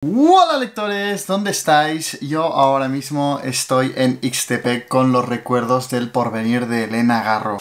Hola lectores, ¿dónde estáis? Yo ahora mismo estoy en Ixtepec con los recuerdos del porvenir de Elena Garro,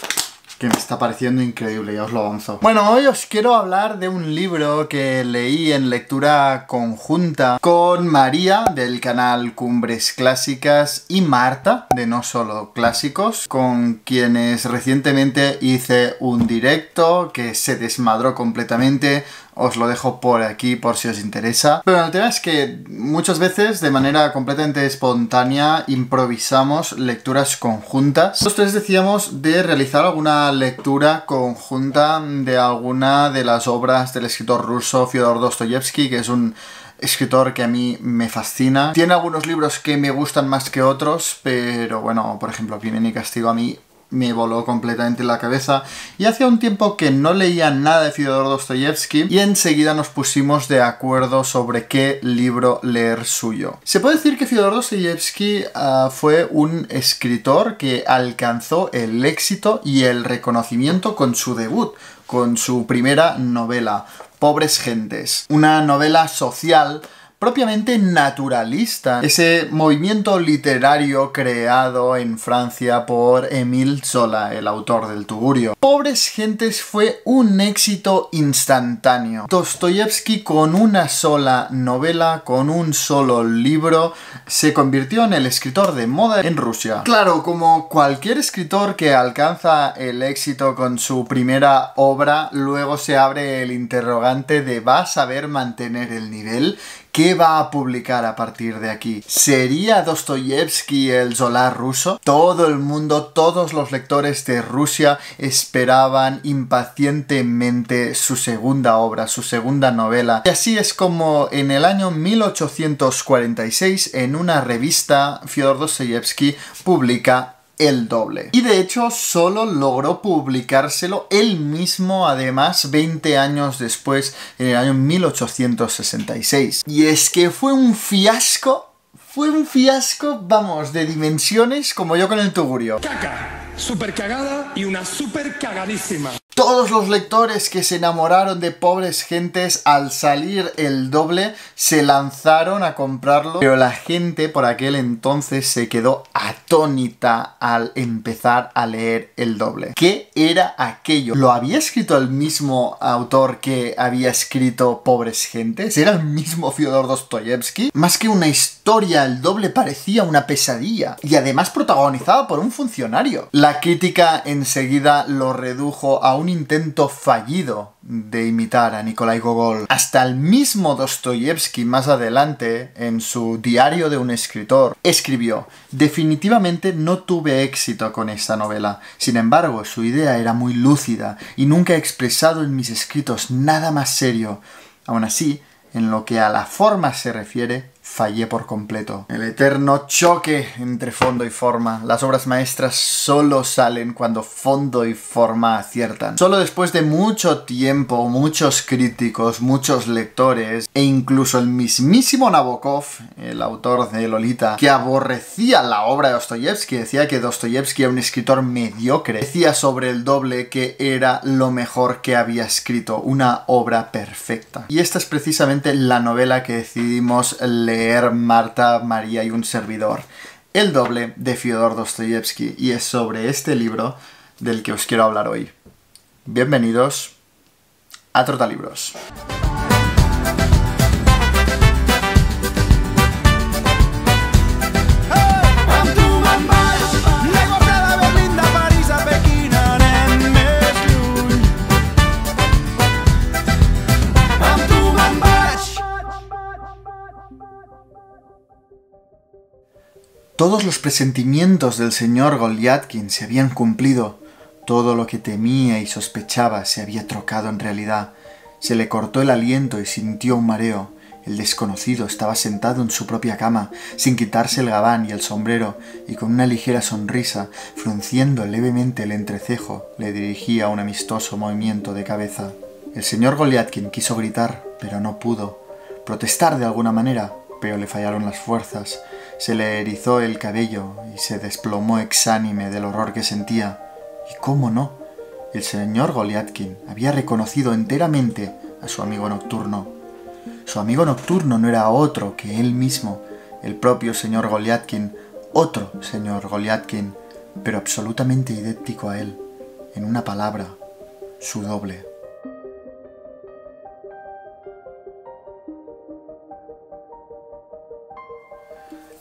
que me está pareciendo increíble, ya os lo avanzo. Bueno, hoy os quiero hablar de un libro que leí en lectura conjunta con María, del canal Cumbres Clásicas, y Marta, de No Solo Clásicos, con quienes recientemente hice un directo que se desmadró completamente. Os lo dejo por aquí por si os interesa. Pero el tema es que muchas veces, de manera completamente espontánea, improvisamos lecturas conjuntas. Nosotros decíamos de realizar alguna lectura conjunta de alguna de las obras del escritor ruso Fyodor Dostoyevsky, que es un escritor que a mí me fascina. Tiene algunos libros que me gustan más que otros, pero bueno, por ejemplo, Crimen y Castigo a mí me voló completamente la cabeza, y hacía un tiempo que no leía nada de Fyodor Dostoyevsky y enseguida nos pusimos de acuerdo sobre qué libro leer suyo. Se puede decir que Fyodor Dostoyevsky fue un escritor que alcanzó el éxito y el reconocimiento con su debut, con su primera novela, Pobres Gentes, una novela social propiamente naturalista, ese movimiento literario creado en Francia por Émile Zola, el autor del Tugurio. Pobres Gentes fue un éxito instantáneo. Dostoyevsky, con una sola novela, con un solo libro, se convirtió en el escritor de moda en Rusia. Claro, como cualquier escritor que alcanza el éxito con su primera obra, luego se abre el interrogante de ¿va a saber mantener el nivel? ¿Qué va a publicar a partir de aquí? ¿Sería Dostoyevsky el Zola ruso? Todo el mundo, todos los lectores de Rusia esperaban impacientemente su segunda obra, su segunda novela. Y así es como en el año 1846, en una revista, Fyodor Dostoyevsky publica El Doble. Y de hecho solo logró publicárselo él mismo, además, 20 años después, en el año 1866. Y es que fue un fiasco, vamos, de dimensiones como yo con el Tugurio. Caca, super cagada y una super cagadísima. Todos los lectores que se enamoraron de Pobres Gentes al salir El Doble se lanzaron a comprarlo, pero la gente por aquel entonces se quedó atónita al empezar a leer El Doble. ¿Qué era aquello? ¿Lo había escrito el mismo autor que había escrito Pobres Gentes? ¿Era el mismo Fyodor Dostoyevsky? Más que una historia, El Doble parecía una pesadilla, y además protagonizada por un funcionario. La crítica enseguida lo redujo a un intento fallido de imitar a Nikolai Gogol. Hasta el mismo Dostoyevsky más adelante, en su Diario de un escritor, escribió: definitivamente no tuve éxito con esta novela. Sin embargo, su idea era muy lúcida y nunca he expresado en mis escritos nada más serio. Aún así, en lo que a la forma se refiere, fallé por completo. El eterno choque entre fondo y forma. Las obras maestras solo salen cuando fondo y forma aciertan. Solo después de mucho tiempo, muchos críticos, muchos lectores, e incluso el mismísimo Nabokov, el autor de Lolita, que aborrecía la obra de Dostoyevsky, decía que Dostoyevsky era un escritor mediocre, decía sobre El Doble que era lo mejor que había escrito, una obra perfecta. Y esta es precisamente la novela que decidimos leer Marta, María y un servidor, El Doble de Fyodor Dostoyevsky, y es sobre este libro del que os quiero hablar hoy. Bienvenidos a Trotalibros. Todos los presentimientos del señor Golyatkin se habían cumplido. Todo lo que temía y sospechaba se había trocado en realidad. Se le cortó el aliento y sintió un mareo. El desconocido estaba sentado en su propia cama, sin quitarse el gabán y el sombrero, y con una ligera sonrisa, frunciendo levemente el entrecejo, le dirigía un amistoso movimiento de cabeza. El señor Golyatkin quiso gritar, pero no pudo. Protestar de alguna manera, pero le fallaron las fuerzas. Se le erizó el cabello y se desplomó exánime del horror que sentía. ¿Y cómo no? El señor Golyatkin había reconocido enteramente a su amigo nocturno. Su amigo nocturno no era otro que él mismo, el propio señor Goliathkin, otro señor Goliathkin, pero absolutamente idéntico a él. En una palabra, su doble.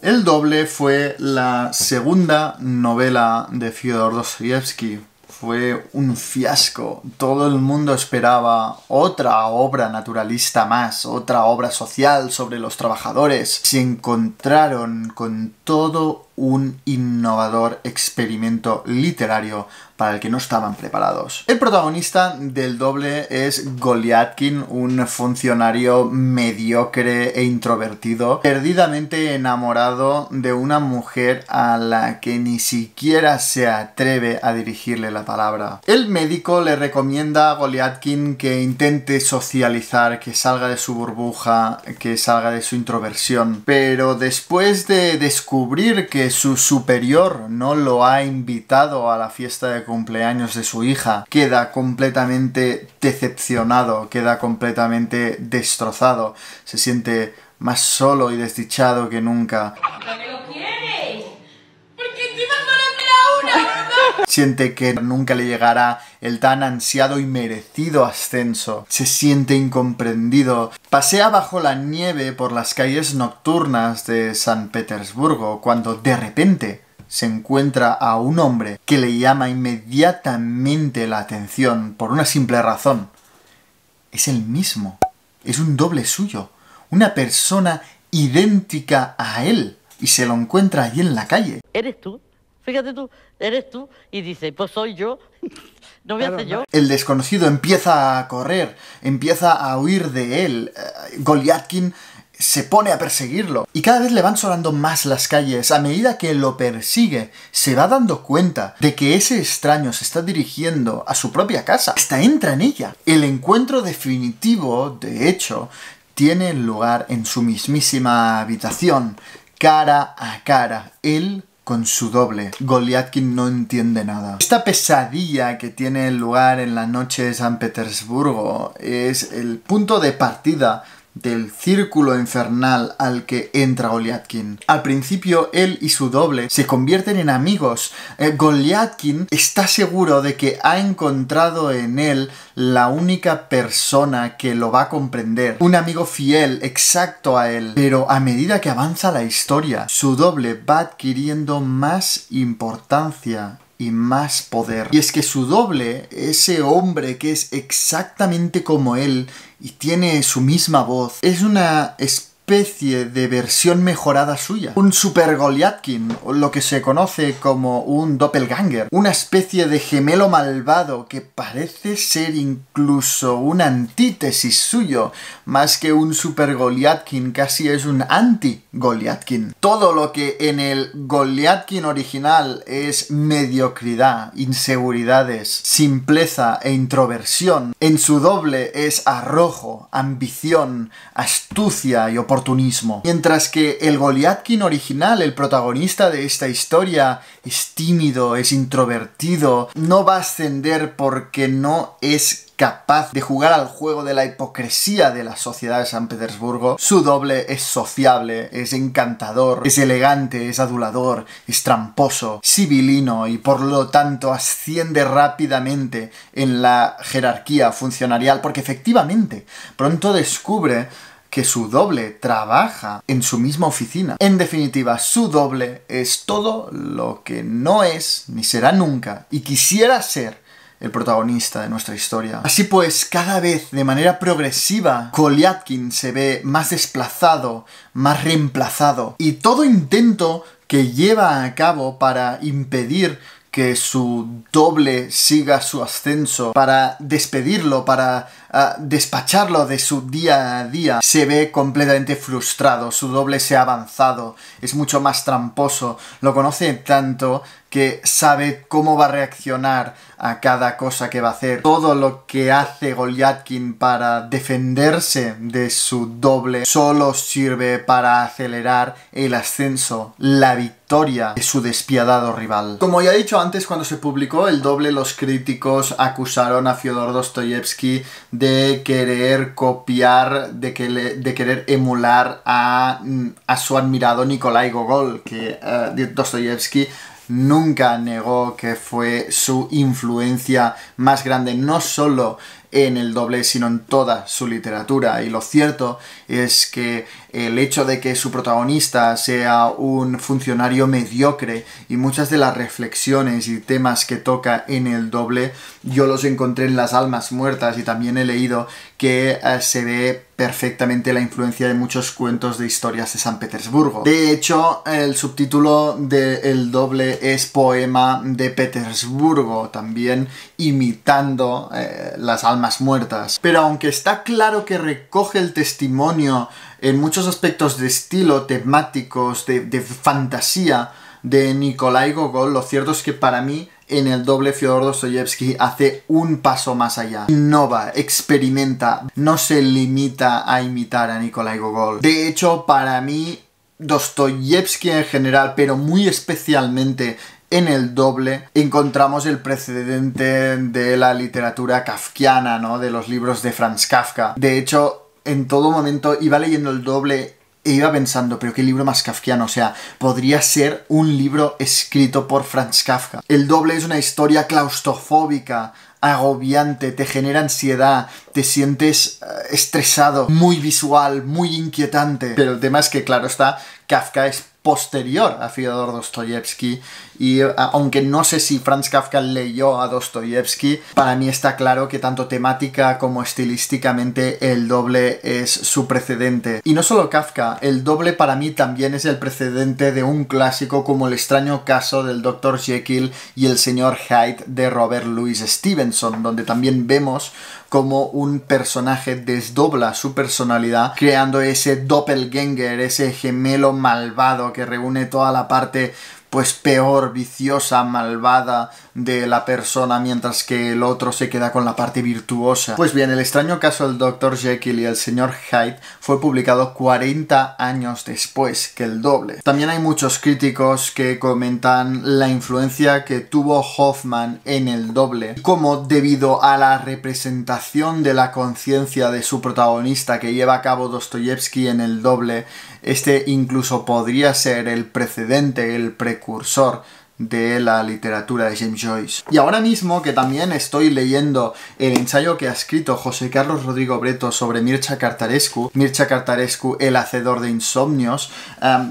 El doble fue la segunda novela de Fyodor Dostoyevsky. Fue un fiasco. Todo el mundo esperaba otra obra naturalista más, otra obra social sobre los trabajadores. Se encontraron con todo un innovador experimento literario para el que no estaban preparados. El protagonista del doble es Goliathkin, un funcionario mediocre e introvertido, perdidamente enamorado de una mujer a la que ni siquiera se atreve a dirigirle la palabra. El médico le recomienda a Goliathkin que intente socializar, que salga de su burbuja, que salga de su introversión, pero después de descubrir que su superior no lo ha invitado a la fiesta de cumpleaños de su hija, queda completamente decepcionado, queda completamente destrozado, se siente más solo y desdichado que nunca. ¿Para qué lo quieres? Porque encima solo me da una. Siente que nunca le llegará el tan ansiado y merecido ascenso. Se siente incomprendido. Pasea bajo la nieve por las calles nocturnas de San Petersburgo cuando de repente se encuentra a un hombre que le llama inmediatamente la atención por una simple razón. Es el mismo. Es un doble suyo. Una persona idéntica a él. Y se lo encuentra allí en la calle. ¿Eres tú? Fíjate tú, eres tú. Y dice, pues soy yo. No voy a hacer yo. El desconocido empieza a correr, empieza a huir de él. Goliathkin se pone a perseguirlo. Y cada vez le van sonando más las calles. A medida que lo persigue, se va dando cuenta de que ese extraño se está dirigiendo a su propia casa. Hasta entra en ella. El encuentro definitivo, de hecho, tiene lugar en su mismísima habitación, cara a cara. Él con su doble. Goliathkin no entiende nada. Esta pesadilla que tiene lugar en la noche de San Petersburgo es el punto de partida del círculo infernal al que entra Goliathkin. Al principio, él y su doble se convierten en amigos. Goliathkin está seguro de que ha encontrado en él la única persona que lo va a comprender. Un amigo fiel, exacto a él. Pero a medida que avanza la historia, su doble va adquiriendo más importancia y más poder. Y es que su doble, ese hombre que es exactamente como él y tiene su misma voz, es una especie de versión mejorada suya. Un super Goliathkin, o lo que se conoce como un doppelganger. Una especie de gemelo malvado que parece ser incluso una antítesis suyo. Más que un super Goliathkin, casi es un anti-Goliathkin. Todo lo que en el Goliathkin original es mediocridad, inseguridades, simpleza e introversión, en su doble es arrojo, ambición, astucia y oportunidad. Mientras que el Goliathkin original, el protagonista de esta historia, es tímido, es introvertido, no va a ascender porque no es capaz de jugar al juego de la hipocresía de la sociedad de San Petersburgo. Su doble es sociable, es encantador, es elegante, es adulador, es tramposo, sibilino y por lo tanto asciende rápidamente en la jerarquía funcionarial porque efectivamente pronto descubre que su doble trabaja en su misma oficina. En definitiva, su doble es todo lo que no es ni será nunca y quisiera ser el protagonista de nuestra historia. Así pues, cada vez de manera progresiva, Goliathkin se ve más desplazado, más reemplazado y todo intento que lleva a cabo para impedir que su doble siga su ascenso, para despedirlo, para despacharlo de su día a día, se ve completamente frustrado. Su doble se ha avanzado, es mucho más tramposo, lo conoce tanto que sabe cómo va a reaccionar a cada cosa que va a hacer. Todo lo que hace Golyadkin para defenderse de su doble solo sirve para acelerar el ascenso, la victoria de su despiadado rival. Como ya he dicho antes, cuando se publicó el doble, los críticos acusaron a Fyodor Dostoyevsky de querer copiar, de querer emular a su admirado Nikolai Gogol, que Dostoyevsky nunca negó que fue su influencia más grande, no solo en el doble, sino en toda su literatura. Y lo cierto es que el hecho de que su protagonista sea un funcionario mediocre y muchas de las reflexiones y temas que toca en el doble yo los encontré en Las almas muertas, y también he leído que se ve perfectamente la influencia de muchos cuentos de historias de San Petersburgo. De hecho, el subtítulo del doble es Poema de Petersburgo, también imitando Las almas muertas. Pero aunque está claro que recoge el testimonio en muchos aspectos de estilo, temáticos, de fantasía de Nikolai Gogol, lo cierto es que para mí en el doble Fyodor Dostoyevsky hace un paso más allá. Innova, experimenta, no se limita a imitar a Nikolai Gogol. De hecho, para mí, Dostoyevsky en general, pero muy especialmente en el doble, encontramos el precedente de la literatura kafkiana, ¿no? De los libros de Franz Kafka. De hecho, en todo momento iba leyendo el doble e iba pensando, pero qué libro más kafkiano, o sea, podría ser un libro escrito por Franz Kafka. El doble es una historia claustrofóbica, agobiante, te genera ansiedad, te sientes estresado, muy visual, muy inquietante. Pero el tema es que, claro está, Kafka es posterior a Fyodor Dostoyevsky, y aunque no sé si Franz Kafka leyó a Dostoyevsky, para mí está claro que tanto temática como estilísticamente el doble es su precedente. Y no solo Kafka, el doble para mí también es el precedente de un clásico como El extraño caso del Dr. Jekyll y el señor Hyde de Robert Louis Stevenson, donde también vemos cómo un personaje desdobla su personalidad, creando ese doppelganger, ese gemelo malvado que reúne toda la parte pues peor, viciosa, malvada de la persona, mientras que el otro se queda con la parte virtuosa. Pues bien, El extraño caso del Dr. Jekyll y el señor Hyde fue publicado 40 años después que el doble. También hay muchos críticos que comentan la influencia que tuvo Hoffman en el doble, como debido a la representación de la conciencia de su protagonista que lleva a cabo Dostoyevsky en el doble, este incluso podría ser el precedente, el precursor de la literatura de James Joyce. Y ahora mismo que también estoy leyendo el ensayo que ha escrito José Carlos Rodrigo Breto sobre Mircea Cartarescu, el hacedor de insomnios,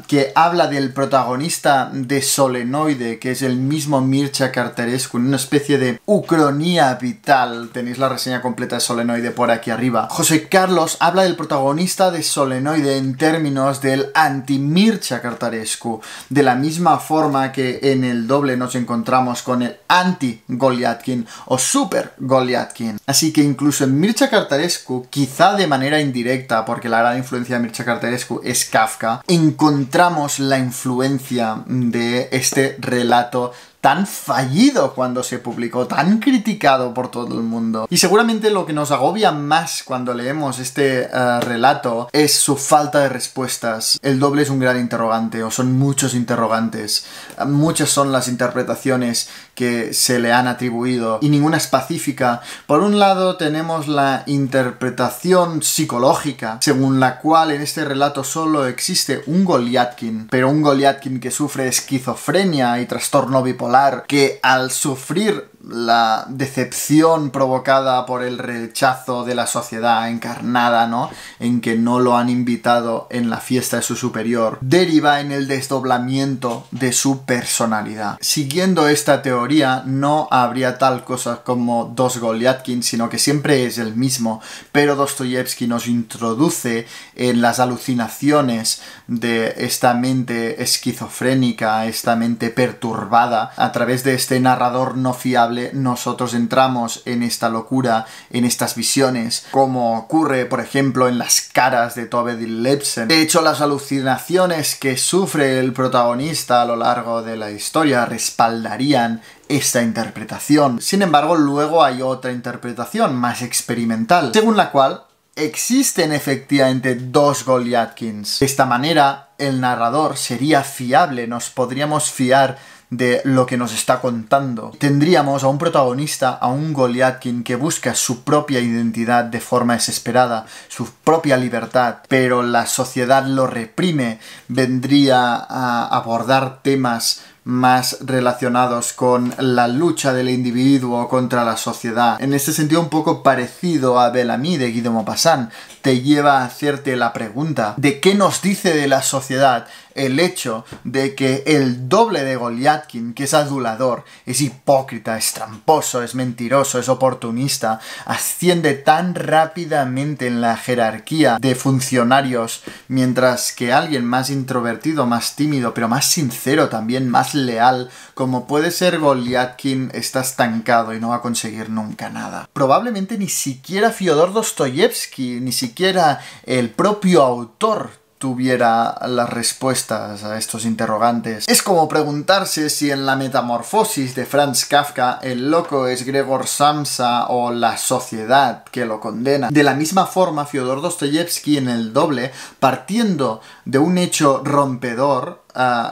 que habla del protagonista de Solenoide, que es el mismo Mircea Cartarescu, en una especie de ucronía vital. Tenéis la reseña completa de Solenoide por aquí arriba. José Carlos habla del protagonista de Solenoide en términos del anti-Mircea Cartarescu, de la misma forma que en el doble nos encontramos con el anti-Golyadkin o super-Golyadkin. Así que incluso en Mircea Cartarescu, quizá de manera indirecta, porque la gran influencia de Mircea Cartarescu es Kafka, encontramos la influencia de este relato tan fallido cuando se publicó, tan criticado por todo el mundo. Y seguramente lo que nos agobia más cuando leemos este relato es su falta de respuestas. El doble es un gran interrogante, o son muchos interrogantes. Muchas son las interpretaciones que se le han atribuido, y ninguna es pacífica. Por un lado tenemos la interpretación psicológica, según la cual en este relato solo existe un Golyadkin, pero un Golyadkin que sufre esquizofrenia y trastorno bipolar, que al sufrir la decepción provocada por el rechazo de la sociedad encarnada, ¿no?, en que no lo han invitado en la fiesta de su superior, deriva en el desdoblamiento de su personalidad. Siguiendo esta teoría, no habría tal cosa como dos Golyadkin, sino que siempre es el mismo, pero Dostoyevsky nos introduce en las alucinaciones de esta mente esquizofrénica, esta mente perturbada, a través de este narrador no fiable inevitable, nosotros entramos en esta locura, en estas visiones, como ocurre, por ejemplo, en las caras de Tove Ditlevsen. De hecho, las alucinaciones que sufre el protagonista a lo largo de la historia respaldarían esta interpretación. Sin embargo, luego hay otra interpretación más experimental, según la cual existen efectivamente dos Goliathkins. De esta manera, el narrador sería fiable, nos podríamos fiar de lo que nos está contando. Tendríamos a un protagonista, a un Goliathkin que busca su propia identidad de forma desesperada, su propia libertad, pero la sociedad lo reprime. Vendría a abordar temas más relacionados con la lucha del individuo contra la sociedad. En este sentido, un poco parecido a Bel-Ami de Guy de Maupassant, te lleva a hacerte la pregunta de qué nos dice de la sociedad el hecho de que el doble de Goliathkin, que es adulador, es hipócrita, es tramposo, es mentiroso, es oportunista, asciende tan rápidamente en la jerarquía de funcionarios, mientras que alguien más introvertido, más tímido, pero más sincero también, más leal, como puede ser Goliathkin, está estancado y no va a conseguir nunca nada. Probablemente ni siquiera Fyodor Dostoyevsky, ni siquiera el propio autor tuviera las respuestas a estos interrogantes. Es como preguntarse si en La Metamorfosis de Franz Kafka el loco es Gregor Samsa o la sociedad que lo condena. De la misma forma, Fyodor Dostoyevsky en El Doble, partiendo de un hecho rompedor,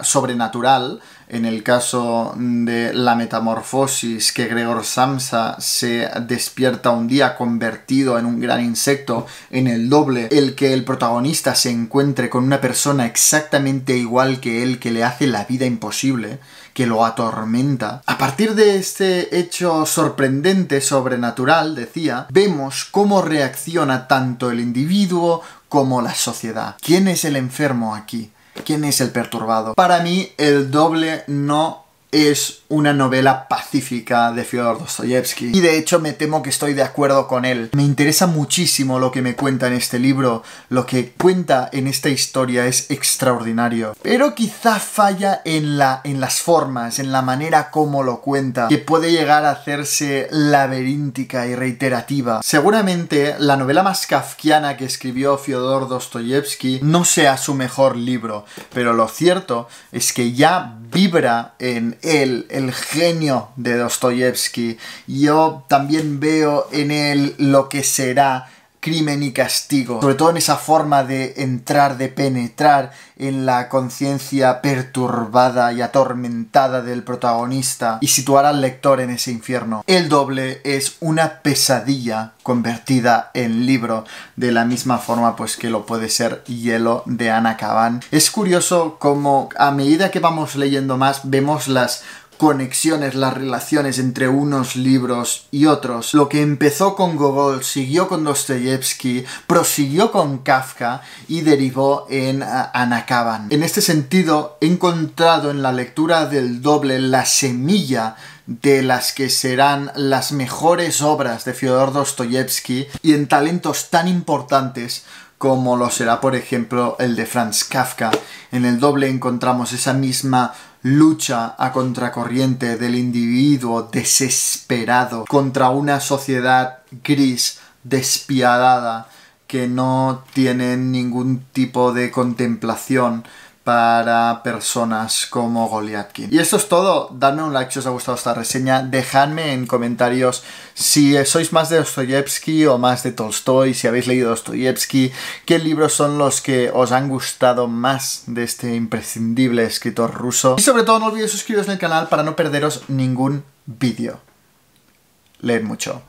sobrenatural, en el caso de La Metamorfosis, que Gregor Samsa se despierta un día convertido en un gran insecto, en El Doble, el que el protagonista se encuentre con una persona exactamente igual que él, que le hace la vida imposible, que lo atormenta. A partir de este hecho sorprendente, sobrenatural, decía, vemos cómo reacciona tanto el individuo como la sociedad. ¿Quién es el enfermo aquí? ¿Quién es el perturbado? Para mí, El Doble no es una novela pacífica de Fyodor Dostoyevsky. Y de hecho me temo que estoy de acuerdo con él. Me interesa muchísimo lo que me cuenta en este libro. Lo que cuenta en esta historia es extraordinario. Pero quizá falla en las formas, en la manera como lo cuenta, que puede llegar a hacerse laberíntica y reiterativa. Seguramente la novela más kafkiana que escribió Fyodor Dostoyevsky no sea su mejor libro, pero lo cierto es que ya vibra en él el genio de Dostoyevsky. Yo también veo en él lo que será Crimen y Castigo, sobre todo en esa forma de entrar, de penetrar en la conciencia perturbada y atormentada del protagonista y situar al lector en ese infierno. El Doble es una pesadilla convertida en libro, de la misma forma pues que lo puede ser Hielo de Anna Kavan. Es curioso cómo a medida que vamos leyendo más vemos las conexiones, las relaciones entre unos libros y otros. Lo que empezó con Gogol, siguió con Dostoyevsky, prosiguió con Kafka y derivó en Anna Kavan. En este sentido, he encontrado en la lectura del Doble la semilla de las que serán las mejores obras de Fyodor Dostoyevsky y en talentos tan importantes como lo será, por ejemplo, el de Franz Kafka. En El Doble encontramos esa misma lucha a contracorriente del individuo desesperado contra una sociedad gris, despiadada, que no tiene ningún tipo de contemplación para personas como Goliathkin. Y esto es todo. Dadme un like si os ha gustado esta reseña. Dejadme en comentarios si sois más de Dostoyevsky o más de Tolstoy, si habéis leído Dostoyevsky, qué libros son los que os han gustado más de este imprescindible escritor ruso. Y sobre todo no olvidéis suscribiros al canal para no perderos ningún vídeo. Leed mucho.